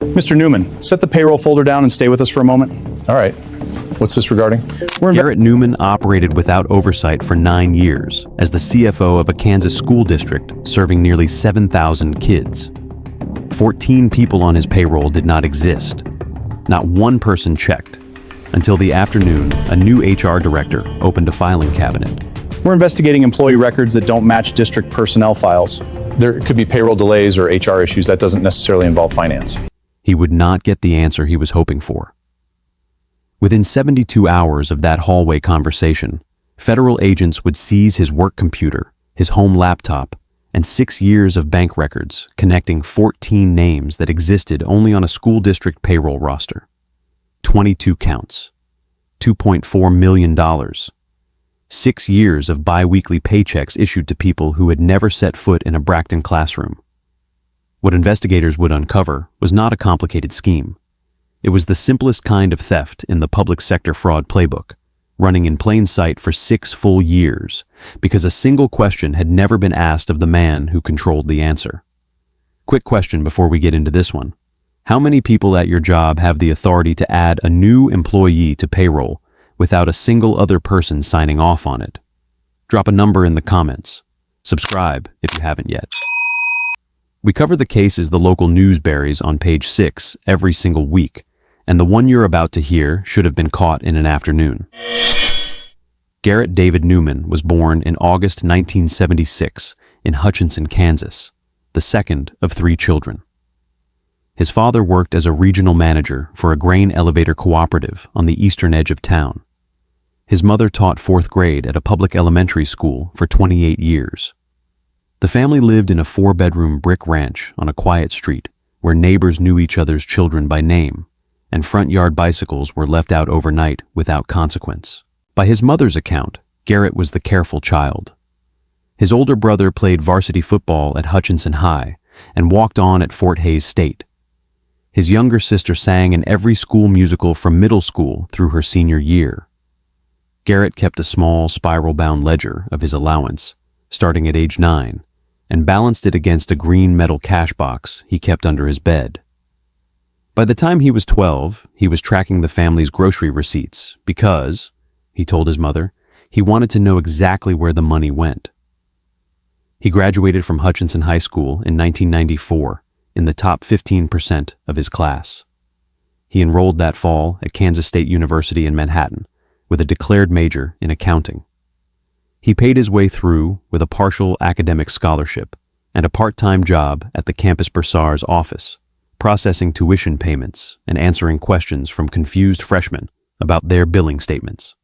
Mr. Newman, set the payroll folder down and stay with us for a moment. All right. What's this regarding? Garrett Newman operated without oversight for 9 years as the CFO of a Kansas school district serving nearly 7,000 kids. 14 people on his payroll did not exist. Not one person checked. Until the afternoon, a new HR director opened a filing cabinet. We're investigating employee records that don't match district personnel files. There could be payroll delays or HR issues. That doesn't necessarily involve finance. He would not get the answer he was hoping for. Within 72 hours of that hallway conversation, federal agents would seize his work computer, his home laptop, and 6 years of bank records connecting 14 names that existed only on a school district payroll roster. 22 counts, $2.4 million, 6 years of bi-weekly paychecks issued to people who had never set foot in a Bracton classroom. What investigators would uncover was not a complicated scheme. It was the simplest kind of theft in the public sector fraud playbook, running in plain sight for 6 full years, because a single question had never been asked of the man who controlled the answer. Quick question before we get into this one. How many people at your job have the authority to add a new employee to payroll without a single other person signing off on it? Drop a number in the comments. Subscribe if you haven't yet. We cover the cases the local news buries on page 6 every single week, and the one you're about to hear should have been caught in an afternoon. Garrett David Newman was born in August 1976 in Hutchinson, Kansas, the second of 3 children. His father worked as a regional manager for a grain elevator cooperative on the eastern edge of town. His mother taught 4th grade at a public elementary school for 28 years. The family lived in a 4-bedroom brick ranch on a quiet street where neighbors knew each other's children by name, and front yard bicycles were left out overnight without consequence. By his mother's account, Garrett was the careful child. His older brother played varsity football at Hutchinson High and walked on at Fort Hays State. His younger sister sang in every school musical from middle school through her senior year. Garrett kept a small, spiral-bound ledger of his allowance, starting at age 9, and balanced it against a green metal cash box he kept under his bed. By the time he was 12, he was tracking the family's grocery receipts because, he told his mother, he wanted to know exactly where the money went. He graduated from Hutchinson High School in 1994, in the top 15% of his class. He enrolled that fall at Kansas State University in Manhattan with a declared major in accounting. He paid his way through with a partial academic scholarship and a part-time job at the campus bursar's office, processing tuition payments and answering questions from confused freshmen about their billing statements.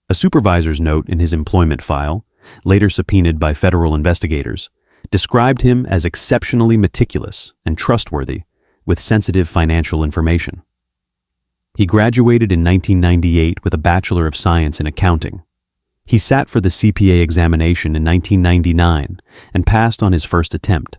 A supervisor's note in his employment file, later subpoenaed by federal investigators, described him as exceptionally meticulous and trustworthy with sensitive financial information. He graduated in 1998 with a Bachelor of Science in Accounting. He sat for the CPA examination in 1999 and passed on his first attempt.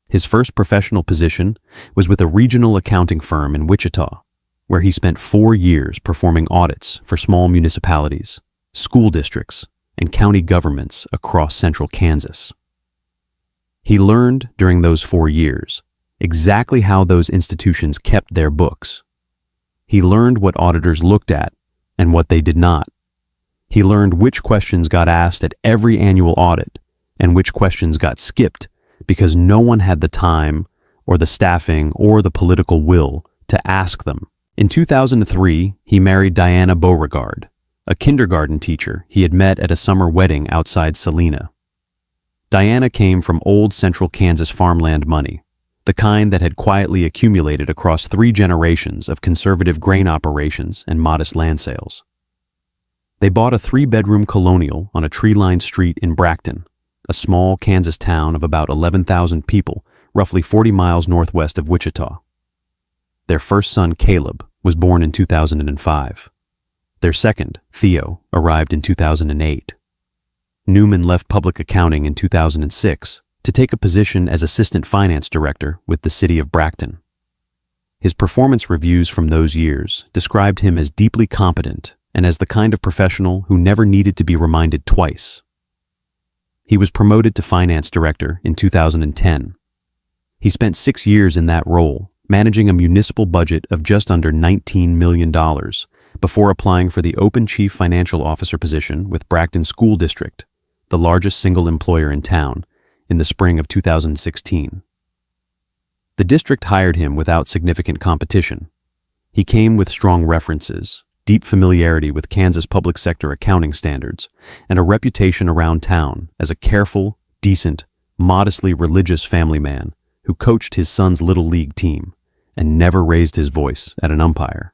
His first professional position was with a regional accounting firm in Wichita, where he spent 4 years performing audits for small municipalities, school districts, and county governments across central Kansas. He learned during those 4 years exactly how those institutions kept their books. He learned what auditors looked at and what they did not. He learned which questions got asked at every annual audit and which questions got skipped because no one had the time or the staffing or the political will to ask them. In 2003, he married Diana Beauregard, a kindergarten teacher he had met at a summer wedding outside Salina. Diana came from old central Kansas farmland money, the kind that had quietly accumulated across 3 generations of conservative grain operations and modest land sales. They bought a 3-bedroom colonial on a tree-lined street in Bracton, a small Kansas town of about 11,000 people, roughly 40 miles northwest of Wichita. Their first son, Caleb, was born in 2005. Their second, Theo, arrived in 2008. Newman left public accounting in 2006 to take a position as assistant finance director with the city of Bracton. His performance reviews from those years described him as deeply competent and as the kind of professional who never needed to be reminded twice. He was promoted to finance director in 2010. He spent 6 years in that role managing a municipal budget of just under $19 million before applying for the open chief financial officer position with Bracton School District, the largest single employer in town, in the spring of 2016. The district hired him without significant competition. He came with strong references, deep familiarity with Kansas public sector accounting standards, and a reputation around town as a careful, decent, modestly religious family man who coached his son's little league team and never raised his voice at an umpire.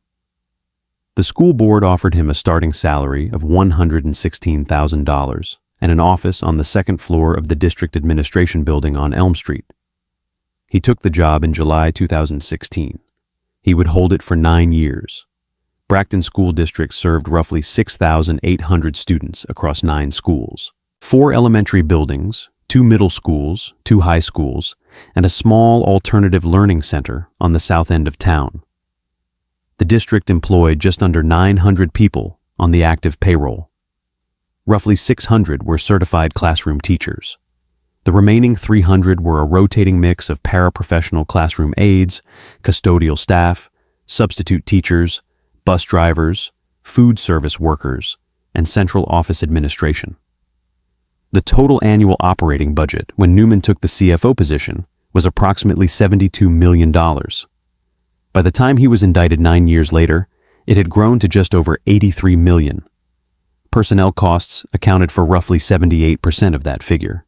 The school board offered him a starting salary of $116,000 and an office on the second floor of the district administration building on Elm Street. He took the job in July 2016. He would hold it for 9 years. Bracton School District served roughly 6,800 students across 9 schools, 4 elementary buildings, 2 middle schools, 2 high schools, and a small alternative learning center on the south end of town. The district employed just under 900 people on the active payroll. Roughly 600 were certified classroom teachers. The remaining 300 were a rotating mix of paraprofessional classroom aides, custodial staff, substitute teachers, bus drivers, food service workers, and central office administration. The total annual operating budget when Newman took the CFO position was approximately $72 million. By the time he was indicted 9 years later, it had grown to just over $83 million. Personnel costs accounted for roughly 78% of that figure.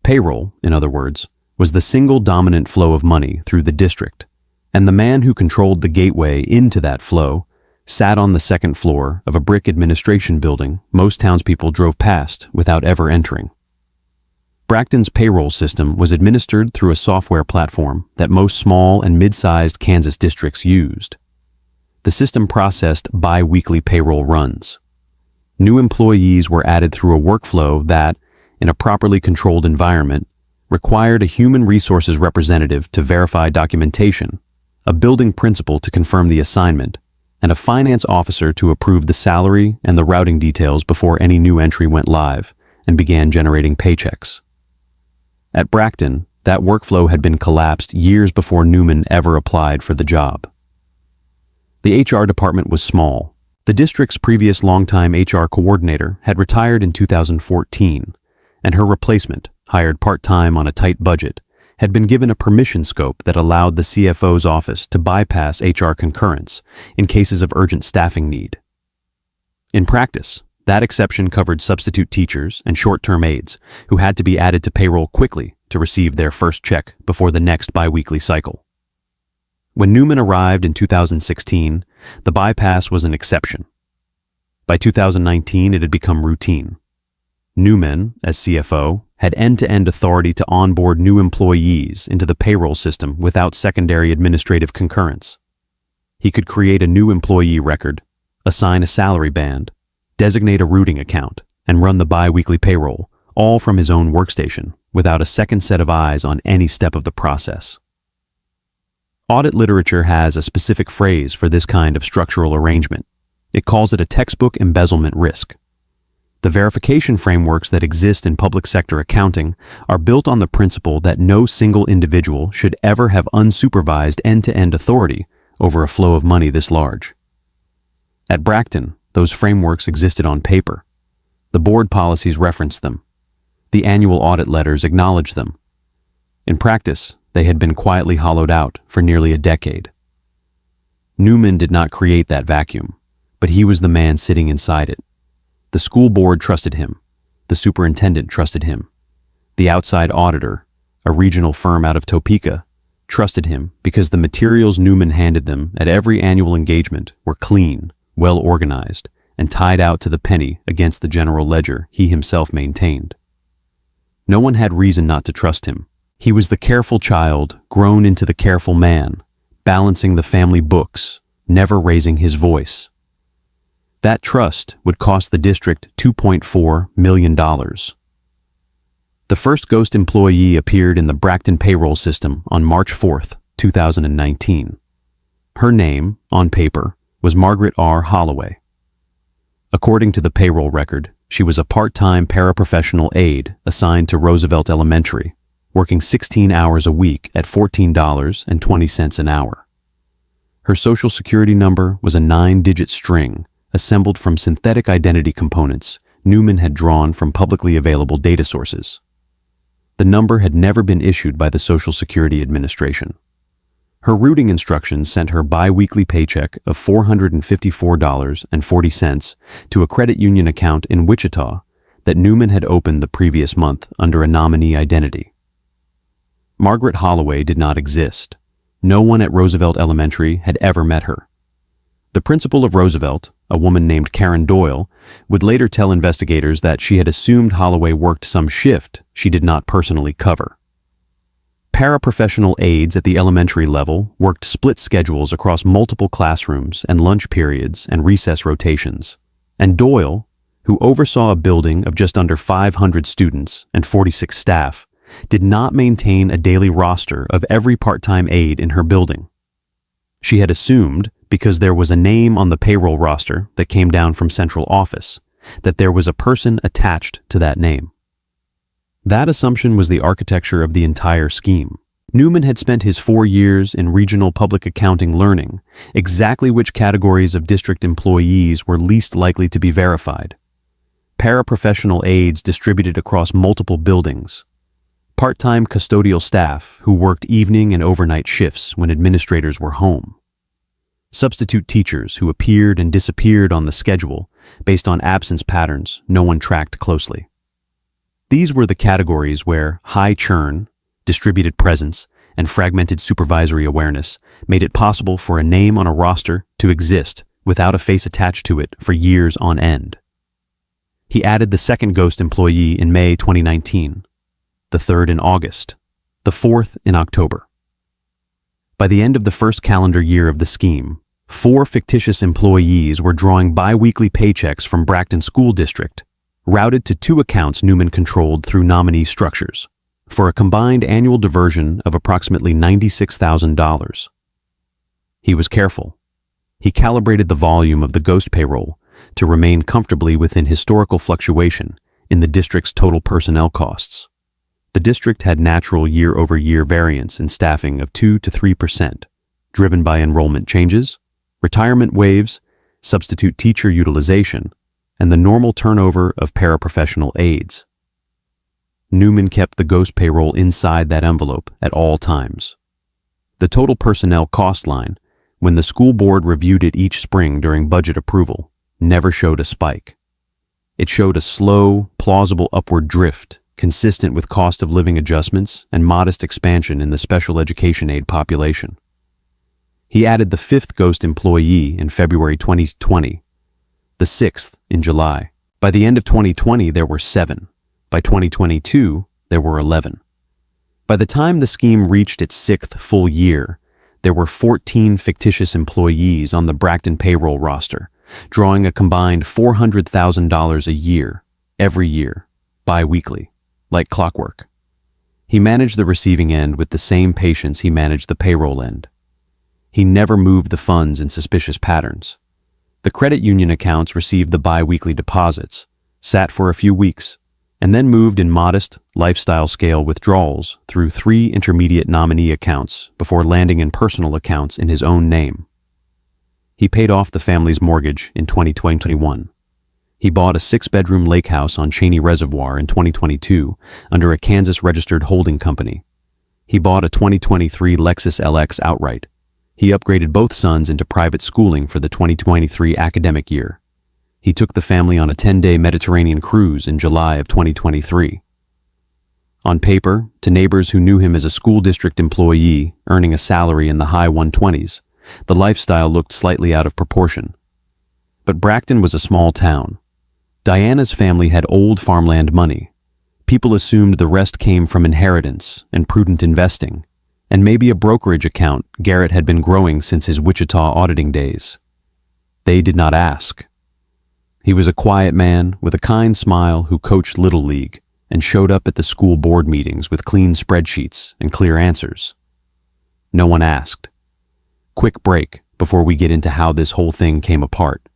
Payroll, in other words, was the single dominant flow of money through the district, and the man who controlled the gateway into that flow sat on the second floor of a brick administration building most townspeople drove past without ever entering. Bracton's payroll system was administered through a software platform that most small and mid-sized Kansas districts used. The system processed bi-weekly payroll runs. New employees were added through a workflow that, in a properly controlled environment, required a human resources representative to verify documentation, a building principal to confirm the assignment, and a finance officer to approve the salary and the routing details before any new entry went live and began generating paychecks. At Bracton, that workflow had been collapsed years before Newman ever applied for the job. The HR department was small. The district's previous longtime HR coordinator had retired in 2014, and her replacement, hired part-time on a tight budget, had been given a permission scope that allowed the CFO's office to bypass HR concurrence in cases of urgent staffing need. In practice, that exception covered substitute teachers and short-term aides who had to be added to payroll quickly to receive their first check before the next biweekly cycle. When Newman arrived in 2016, the bypass was an exception. By 2019, it had become routine. Newman, as CFO, had end-to-end authority to onboard new employees into the payroll system without secondary administrative concurrence. He could create a new employee record, assign a salary band, designate a routing account, and run the bi-weekly payroll, all from his own workstation, without a second set of eyes on any step of the process. Audit literature has a specific phrase for this kind of structural arrangement. It calls it a textbook embezzlement risk. The verification frameworks that exist in public sector accounting are built on the principle that no single individual should ever have unsupervised end-to-end authority over a flow of money this large. At Bracton, those frameworks existed on paper. The board policies referenced them. The annual audit letters acknowledged them. In practice, they had been quietly hollowed out for nearly a decade. Newman did not create that vacuum, but he was the man sitting inside it. The school board trusted him. The superintendent trusted him. The outside auditor, a regional firm out of Topeka, trusted him because the materials Newman handed them at every annual engagement were clean, well organized, and tied out to the penny against the general ledger he himself maintained. No one had reason not to trust him. He was the careful child grown into the careful man, balancing the family books, never raising his voice. That trust would cost the district $2.4 million. The first ghost employee appeared in the Bracton payroll system on March 4, 2019. Her name, on paper, was Margaret R. Holloway. According to the payroll record, she was a part-time paraprofessional aide assigned to Roosevelt Elementary, working 16 hours a week at $14.20 an hour. Her social security number was a 9-digit string assembled from synthetic identity components Newman had drawn from publicly available data sources. The number had never been issued by the Social Security Administration. Her routing instructions sent her bi-weekly paycheck of $454.40 to a credit union account in Wichita that Newman had opened the previous month under a nominee identity. Margaret Holloway did not exist. No one at Roosevelt Elementary had ever met her. The principal of Roosevelt, a woman named Karen Doyle, would later tell investigators that she had assumed Holloway worked some shift she did not personally cover. Paraprofessional aides at the elementary level worked split schedules across multiple classrooms and lunch periods and recess rotations, and Doyle, who oversaw a building of just under 500 students and 46 staff, did not maintain a daily roster of every part-time aide in her building. She had assumed, because there was a name on the payroll roster that came down from central office, that there was a person attached to that name. That assumption was the architecture of the entire scheme. Newman had spent his 4 years in regional public accounting learning exactly which categories of district employees were least likely to be verified. Paraprofessional aides distributed across multiple buildings, part-time custodial staff who worked evening and overnight shifts when administrators were home, substitute teachers who appeared and disappeared on the schedule based on absence patterns no one tracked closely. These were the categories where high churn, distributed presence, and fragmented supervisory awareness made it possible for a name on a roster to exist without a face attached to it for years on end. He added the second ghost employee in May 2019, the third in August, the fourth in October. By the end of the first calendar year of the scheme, 4 fictitious employees were drawing bi-weekly paychecks from Bracton School District, routed to 2 accounts Newman controlled through nominee structures, for a combined annual diversion of approximately $96,000. He was careful. He calibrated the volume of the ghost payroll to remain comfortably within historical fluctuation in the district's total personnel costs. The district had natural year-over-year variance in staffing of 2 to 3%, driven by enrollment changes, retirement waves, substitute teacher utilization, and the normal turnover of paraprofessional aides. Newman kept the ghost payroll inside that envelope at all times. The total personnel cost line, when the school board reviewed it each spring during budget approval, never showed a spike. It showed a slow, plausible upward drift consistent with cost of living adjustments and modest expansion in the special education aid population. He added the 5th ghost employee in February 2020, the 6th in July. By the end of 2020, there were 7. By 2022, there were 11. By the time the scheme reached its 6th full year, there were 14 fictitious employees on the Bracton payroll roster, drawing a combined $400,000 a year, every year, bi-weekly, like clockwork. He managed the receiving end with the same patience he managed the payroll end. He never moved the funds in suspicious patterns. The credit union accounts received the bi-weekly deposits, sat for a few weeks, and then moved in modest, lifestyle-scale withdrawals through 3 intermediate nominee accounts before landing in personal accounts in his own name. He paid off the family's mortgage in 2021. He bought a 6-bedroom lake house on Cheney Reservoir in 2022 under a Kansas-registered holding company. He bought a 2023 Lexus LX outright. He upgraded both sons into private schooling for the 2023 academic year. He took the family on a 10-day Mediterranean cruise in July of 2023. On paper, to neighbors who knew him as a school district employee earning a salary in the high 120s, the lifestyle looked slightly out of proportion. But Bracton was a small town. Diana's family had old farmland money. People assumed the rest came from inheritance and prudent investing, and maybe a brokerage account Garrett had been growing since his Wichita auditing days. They did not ask. He was a quiet man with a kind smile who coached Little League and showed up at the school board meetings with clean spreadsheets and clear answers. No one asked. Quick break before we get into how this whole thing came apart.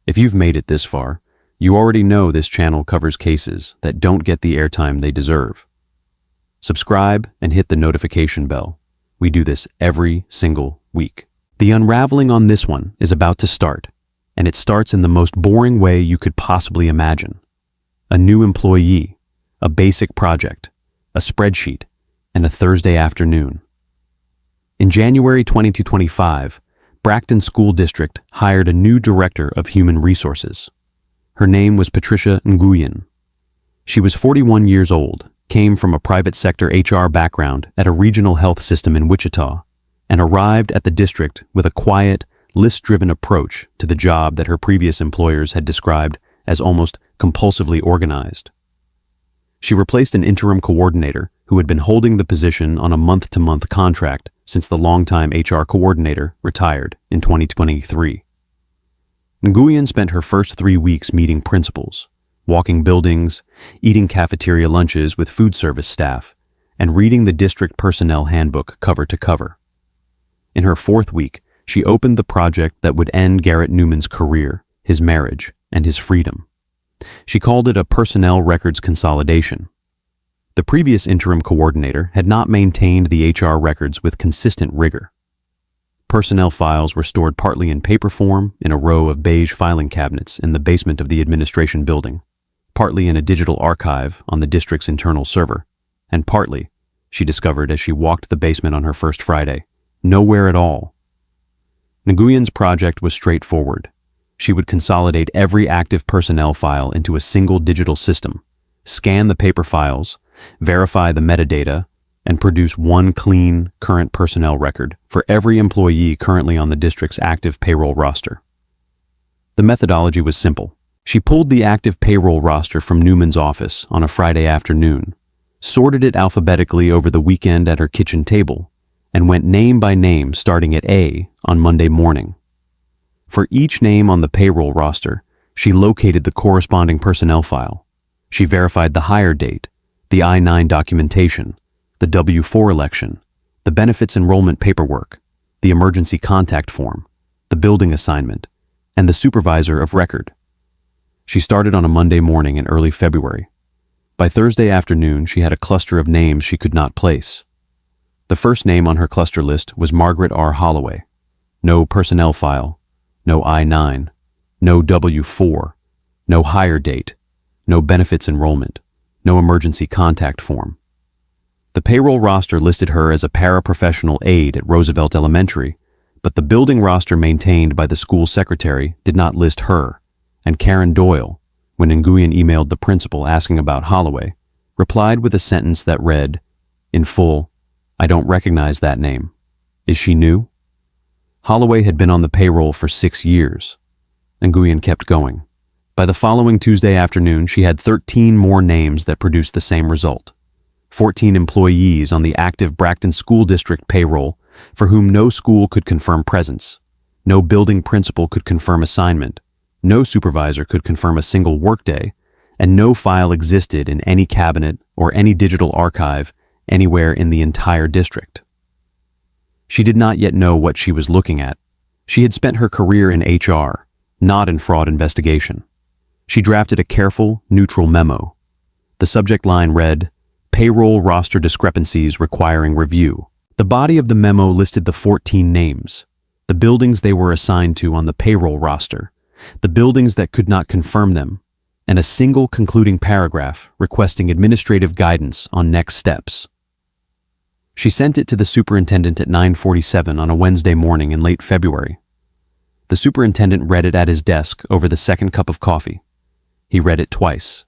If you've made it this far, you already know this channel covers cases that don't get the airtime they deserve. subscribe, and hit the notification bell. We do this every single week. The unraveling on this one is about to start, and it starts in the most boring way you could possibly imagine. A new employee, a basic project, a spreadsheet, and a Thursday afternoon. In January 2025, Bracton School District hired a new director of human resources. Her name was Patricia Nguyen. She was 41 years old, came from a private sector HR background at a regional health system in Wichita, and arrived at the district with a quiet, list-driven approach to the job that her previous employers had described as almost compulsively organized. She replaced an interim coordinator who had been holding the position on a month-to-month contract since the longtime HR coordinator retired in 2023. Nguyen spent her first 3 weeks meeting principals, walking buildings, eating cafeteria lunches with food service staff, and reading the district personnel handbook cover to cover. In her 4th week, she opened the project that would end Garrett Newman's career, his marriage, and his freedom. She called it a personnel records consolidation. The previous interim coordinator had not maintained the HR records with consistent rigor. Personnel files were stored partly in paper form in a row of beige filing cabinets in the basement of the administration building, partly in a digital archive on the district's internal server, and partly, she discovered as she walked the basement on her first Friday, nowhere at all. Nguyen's project was straightforward. She would consolidate every active personnel file into a single digital system, scan the paper files, verify the metadata, and produce one clean, current personnel record for every employee currently on the district's active payroll roster. The methodology was simple. She pulled the active payroll roster from Newman's office on a Friday afternoon, sorted it alphabetically over the weekend at her kitchen table, and went name by name starting at A on Monday morning. For each name on the payroll roster, she located the corresponding personnel file. She verified the hire date, the I-9 documentation, the W-4 election, the benefits enrollment paperwork, the emergency contact form, the building assignment, and the supervisor of record. She started on a Monday morning in early February. By Thursday afternoon, she had a cluster of names she could not place. The first name on her cluster list was Margaret R. Holloway. No personnel file, no I-9, no W-4, no hire date, no benefits enrollment, no emergency contact form. The payroll roster listed her as a paraprofessional aide at Roosevelt Elementary, but the building roster maintained by the school secretary did not list her, and Karen Doyle, when Nguyen emailed the principal asking about Holloway, replied with a sentence that read, in full, "I don't recognize that name. Is she new?" Holloway had been on the payroll for 6 years. Nguyen kept going. By the following Tuesday afternoon, she had 13 more names that produced the same result. 14 employees on the active Bracton School District payroll for whom no school could confirm presence, no building principal could confirm assignment, no supervisor could confirm a single workday, and no file existed in any cabinet or any digital archive anywhere in the entire district. She did not yet know what she was looking at. She had spent her career in HR, not in fraud investigation. She drafted a careful, neutral memo. The subject line read, "Payroll roster discrepancies requiring review." The body of the memo listed the 14 names, the buildings they were assigned to on the payroll roster, the buildings that could not confirm them, and a single concluding paragraph requesting administrative guidance on next steps. She sent it to the superintendent at 9:47 on a Wednesday morning in late February. The superintendent read it at his desk over the second cup of coffee. He read it twice.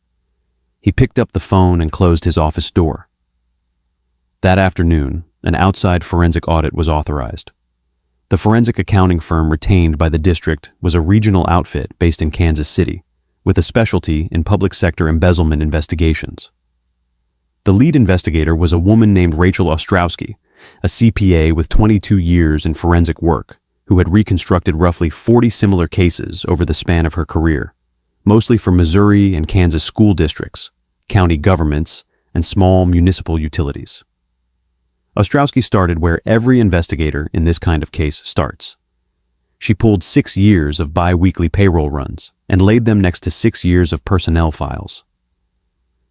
He picked up the phone and closed his office door. That afternoon, an outside forensic audit was authorized. The forensic accounting firm retained by the district was a regional outfit based in Kansas City, with a specialty in public sector embezzlement investigations. The lead investigator was a woman named Rachel Ostrowski, a CPA with 22 years in forensic work, who had reconstructed roughly 40 similar cases over the span of her career, mostly for Missouri and Kansas school districts, county governments, and small municipal utilities. Ostrowski started where every investigator in this kind of case starts. She pulled 6 years of bi-weekly payroll runs and laid them next to 6 years of personnel files.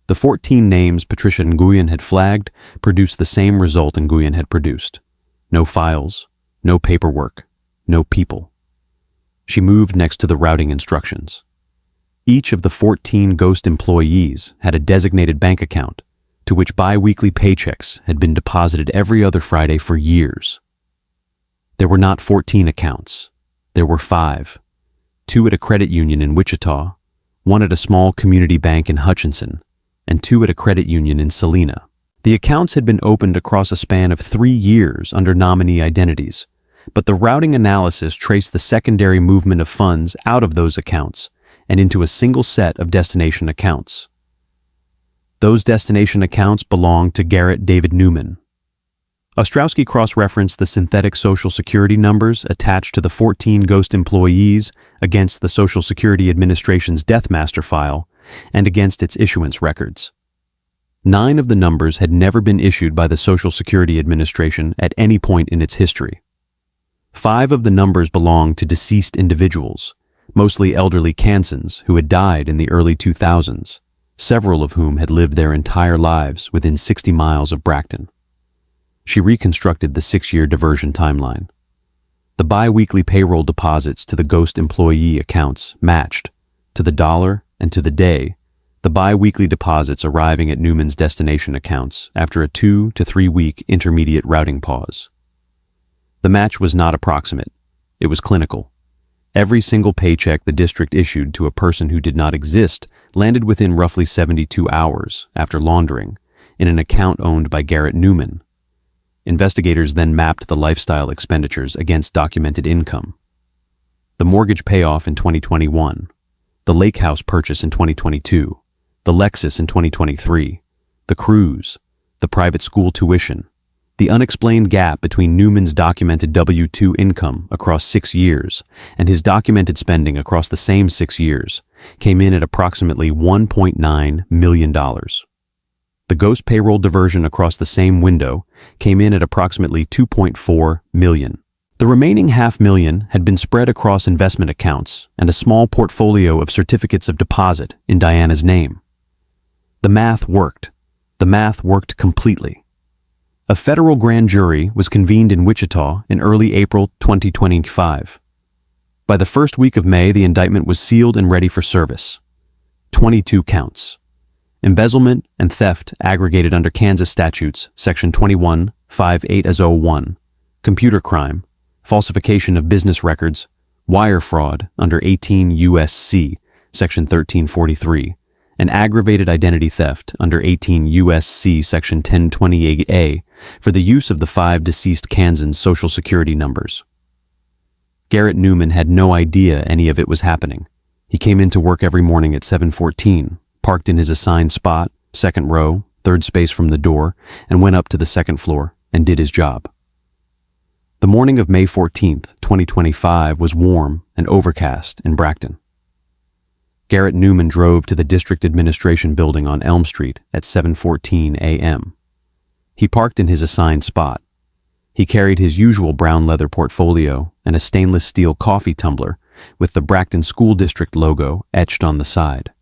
The 14 names Patricia Nguyen had flagged produced the same result Nguyen had produced. No files, no paperwork, no people. She moved next to the routing instructions. Each of the 14 ghost employees had a designated bank account to which bi-weekly paychecks had been deposited every other Friday for years. There were not 14 accounts. There were 5. 2 at a credit union in Wichita, 1 at a small community bank in Hutchinson, and 2 at a credit union in Salina. The accounts had been opened across a span of 3 years under nominee identities, but the routing analysis traced the secondary movement of funds out of those accounts and into a single set of destination accounts. Those destination accounts belonged to Garrett David Newman. Ostrowski cross-referenced the synthetic Social Security numbers attached to the 14 ghost employees against the Social Security Administration's Death Master file and against its issuance records. 9 of the numbers had never been issued by the Social Security Administration at any point in its history. 5 of the numbers belonged to deceased individuals, mostly elderly Kansans who had died in the early 2000s, several of whom had lived their entire lives within 60 miles of Bracton. She reconstructed the 6-year diversion timeline. The bi-weekly payroll deposits to the ghost employee accounts matched, to the dollar and to the day, the bi-weekly deposits arriving at Newman's destination accounts after a 2 to 3 week intermediate routing pause. The match was not approximate. It was clinical. Every single paycheck the district issued to a person who did not exist landed within roughly 72 hours after laundering in an account owned by Garrett Newman. Investigators then mapped the lifestyle expenditures against documented income. The mortgage payoff in 2021, the lake house purchase in 2022, the Lexus in 2023, the cruise, the private school tuition, the unexplained gap between Newman's documented W-2 income across 6 years and his documented spending across the same 6 years came in at approximately $1.9 million. The ghost payroll diversion across the same window came in at approximately $2.4 million. The remaining $500,000 had been spread across investment accounts and a small portfolio of certificates of deposit in Diana's name. The math worked. The math worked completely. A federal grand jury was convened in Wichita in early April 2025. By the first week of May, the indictment was sealed and ready for service. 22 counts. Embezzlement and theft aggregated under Kansas statutes, Section 2158 as 01. Computer crime, falsification of business records, wire fraud under 18 U.S.C. Section 1343, and aggravated identity theft under 18 U.S.C. Section 1028A for the use of the 5 deceased Kansans' Social Security numbers. Garrett Newman had no idea any of it was happening. He came into work every morning at 7:14, parked in his assigned spot, second row, third space from the door, and went up to the second floor and did his job. The morning of May 14th, 2025 was warm and overcast in Bracton. Garrett Newman drove to the district administration building on Elm Street at 7:14 a.m. He parked in his assigned spot. He carried his usual brown leather portfolio and a stainless steel coffee tumbler with the Bracton School District logo etched on the side.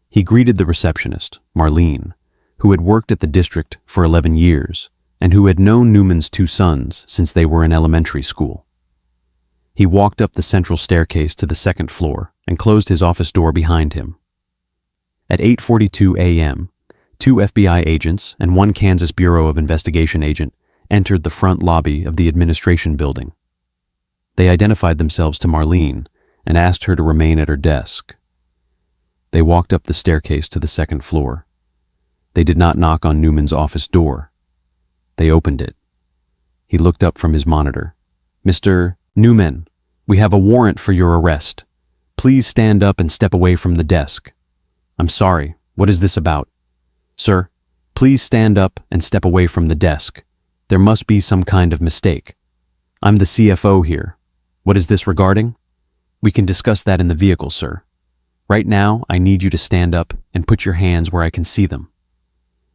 He greeted the receptionist, Marlene, who had worked at the district for 11 years and who had known Newman's 2 sons since they were in elementary school. He walked up the central staircase to the second floor and closed his office door behind him. At 8:42 a.m., 2 FBI agents and 1 Kansas Bureau of Investigation agent entered the front lobby of the administration building. They identified themselves to Marlene and asked her to remain at her desk. They walked up the staircase to the second floor. They did not knock on Newman's office door. They opened it. He looked up from his monitor. "Mr. Newman, we have a warrant for your arrest. Please stand up and step away from the desk." "I'm sorry, what is this about?" "Sir, please stand up and step away from the desk. There must be some kind of mistake. I'm the CFO here. What is this regarding?" "We can discuss that in the vehicle, sir. Right now, I need you to stand up and put your hands where I can see them."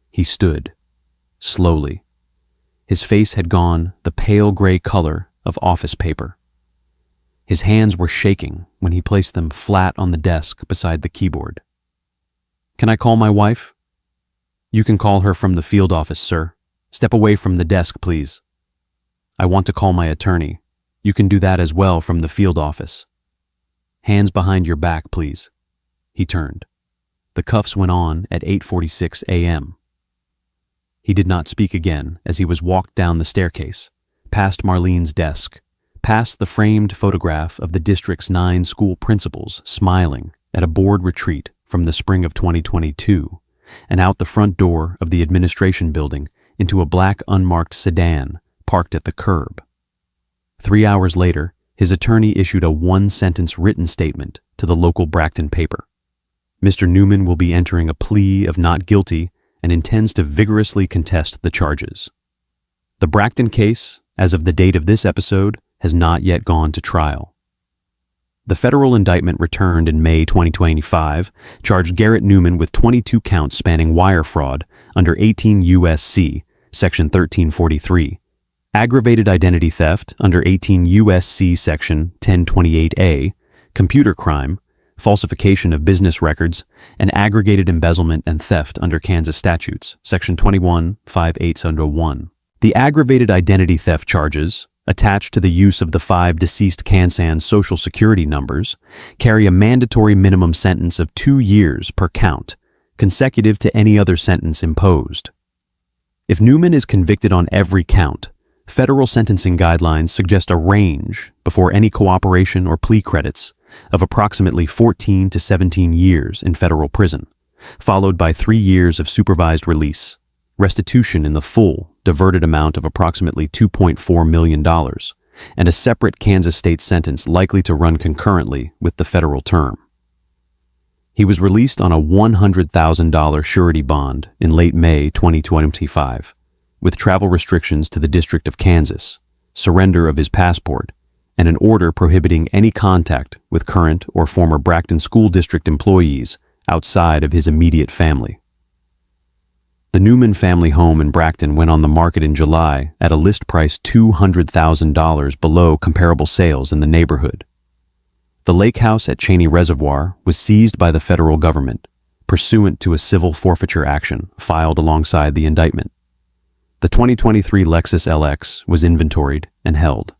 He stood, slowly. His face had gone the pale gray color of office paper. His hands were shaking when he placed them flat on the desk beside the keyboard. "Can I call my wife?" You can call her from the field office, sir. Step away from the desk, please. I want to call my attorney. You can do that as well from the field office. Hands behind your back, please. He turned. The cuffs went on at 8:46 a.m. He did not speak again as he was walked down the staircase, past Marlene's desk, past the framed photograph of the district's 9 school principals smiling at a board retreat from the spring of 2022, and out the front door of the administration building into a black unmarked sedan parked at the curb. 3 hours later, his attorney issued a 1-sentence written statement to the local Bracton paper. Mr. Newman will be entering a plea of not guilty and intends to vigorously contest the charges. The Bracton case, as of the date of this episode, has not yet gone to trial. The federal indictment returned in May 2025 charged Garrett Newman with 22 counts spanning wire fraud under 18 U.S.C. Section 1343, aggravated identity theft under 18 U.S.C. Section 1028A, computer crime, falsification of business records, and aggregated embezzlement and theft under Kansas statutes, Section 21-5801. The aggravated identity theft charges, attached to the use of the 5 deceased Kansan's social security numbers, carry a mandatory minimum sentence of 2 years per count, consecutive to any other sentence imposed. If Newman is convicted on every count, federal sentencing guidelines suggest a range before any cooperation or plea credits of approximately 14 to 17 years in federal prison, followed by 3 years of supervised release, restitution in the full diverted amount of approximately $2.4 million, and a separate Kansas state sentence likely to run concurrently with the federal term. He was released on a $100,000 surety bond in late May 2025, with travel restrictions to the District of Kansas, surrender of his passport, and an order prohibiting any contact with current or former Bracton School District employees outside of his immediate family. The Newman family home in Bracton went on the market in July at a list price $200,000 below comparable sales in the neighborhood. The lake house at Cheney Reservoir was seized by the federal government, pursuant to a civil forfeiture action filed alongside the indictment. The 2023 Lexus LX was inventoried and held.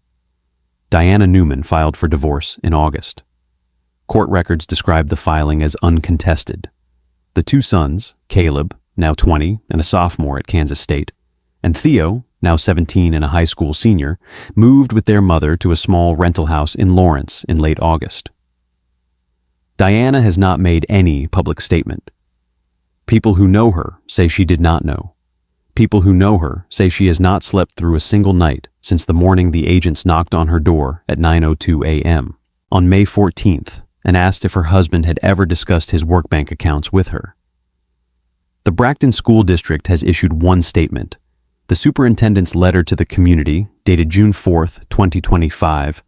Diana Newman filed for divorce in August. Court records describe the filing as uncontested. The 2 sons, Caleb, now 20 and a sophomore at Kansas State, and Theo, now 17 and a high school senior, moved with their mother to a small rental house in Lawrence in late August. Diana has not made any public statement. People who know her say she did not know. People who know her say she has not slept through a single night since the morning the agents knocked on her door at 9:02 a.m. on May 14th and asked if her husband had ever discussed his work bank accounts with her. The Bracton School District has issued one statement. The superintendent's letter to the community, dated June 4, 2025,